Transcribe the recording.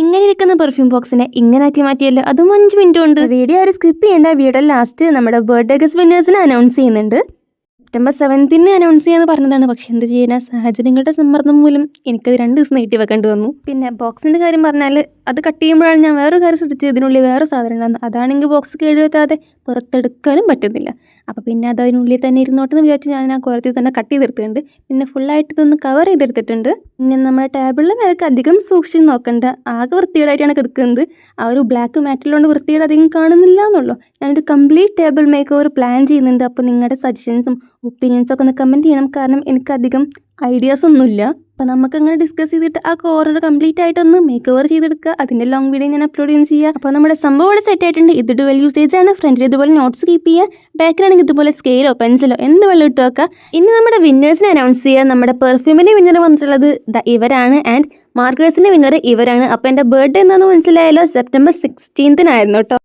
ഇങ്ങനെ ഇരിക്കുന്ന പെർഫ്യൂം ബോക്സിനെ ഇങ്ങനെ ആക്കി മാറ്റിയല്ലോ, അതും 5 മിനിറ്റ് കൊണ്ട്. വീഡിയോ ആരും സ്കിപ്പ് ചെയ്യേണ്ട. വീഡിയോ ലാസ്റ്റ് നമ്മുടെ ബർത്ത്ഡേ ഗസ്റ്റ് വിന്നേഴ്സിനെ അനൗൺസ് ചെയ്യുന്നുണ്ട്. സെപ്റ്റംബർ 7 അനൗൺസ് ചെയ്യാന്ന് പറഞ്ഞതാണ്. പക്ഷെ എന്ത് ചെയ്യാനാ, സാഹചര്യങ്ങളുടെ സമ്മർദ്ദം മൂലം എനിക്കത് 2 ദിവസം നീട്ടി വെക്കേണ്ടി വന്നു. പിന്നെ ബോക്സിന്റെ കാര്യം പറഞ്ഞാൽ അത് കട്ട് ചെയ്യുമ്പോഴാണ് ഞാൻ വേറൊരു കാര്യം ശ്രദ്ധിച്ചത്, ഇതിനുള്ളിൽ വേറെ സാധനം ഉണ്ടാകുന്നു. അതാണെങ്കിൽ ബോക്സ് കേടുവെത്താതെ പുറത്തെടുക്കാനും പറ്റുന്നില്ല. അപ്പോൾ പിന്നെ അത് അതിനുള്ളിൽ തന്നെ ഇരുന്നോട്ടെന്ന് വിചാരിച്ച് ഞാൻ ആ കോലത്തിൽ തന്നെ കട്ട് ചെയ്തെടുത്തിട്ടുണ്ട്. പിന്നെ ഫുള്ളായിട്ട് ഇതൊന്ന് കവർ ചെയ്തെടുത്തിട്ടുണ്ട്. പിന്നെ നമ്മുടെ ടേബിളിലെ മേലേക്ക് അധികം സൂക്ഷിച്ച് നോക്കണ്ട, ആകെ വൃത്തികേടായിട്ടാണ് കിടക്കുന്നത്. ആ ഒരു ബ്ലാക്ക് മാറ്റിലുകൊണ്ട് വൃത്തികേട് അധികം കാണുന്നില്ല എന്നുള്ളൂ. ഞാനൊരു complete table make over plan ചെയ്യുന്നുണ്ട്. അപ്പോൾ നിങ്ങളുടെ സജഷൻസും ഒപ്പീനിയൻസൊക്കെ ഒന്ന് കമൻറ്റ് ചെയ്യണം. കാരണം എനിക്കധികം ഐഡിയാസ് ഒന്നുമില്ല. അപ്പോൾ നമുക്കങ്ങനെ ഡിസ്കസ് ചെയ്തിട്ട് ആ കോർണർ കംപ്ലീറ്റ് ആയിട്ടൊന്ന് മേക്ക് ഓവർ ചെയ്തെടുക്കുക. അതിൻ്റെ ലോങ് വീഡിയോ ഞാൻ അപ്ലോഡ് ചെയ്യുക. അപ്പോൾ നമ്മുടെ സംഭവം ഇവിടെ സെറ്റ് ആയിട്ടുണ്ട്. ഇത് ഡുവൽ യൂസേജ് ആണ്. ഫ്രണ്ടിൽ ഇതുപോലെ നോട്ട്സ് കീപ്പ് ചെയ്യുക, ബാക്കിലാണെങ്കിൽ ഇതുപോലെ സ്കെയിലോ പെൻസിലോ എന്ത് വെള്ളം ഇട്ട് വെക്കുക. ഇനി നമ്മുടെ വിന്നേഴ്സിനെ അനൗൺസ് ചെയ്യുക. നമ്മുടെ പെർഫ്യൂമിൻ്റെ വിന്നർ വന്നിട്ടുള്ളത് ഇവരാണ്, ആൻഡ് മാർക്കേഴ്സിൻ്റെ വിന്നർ ഇവരാണ്. അപ്പോൾ എൻ്റെ ബർത്ത്ഡേ എന്താണെന്ന് മനസ്സിലായല്ലോ, സെപ്റ്റംബർ 16 കേട്ടോ.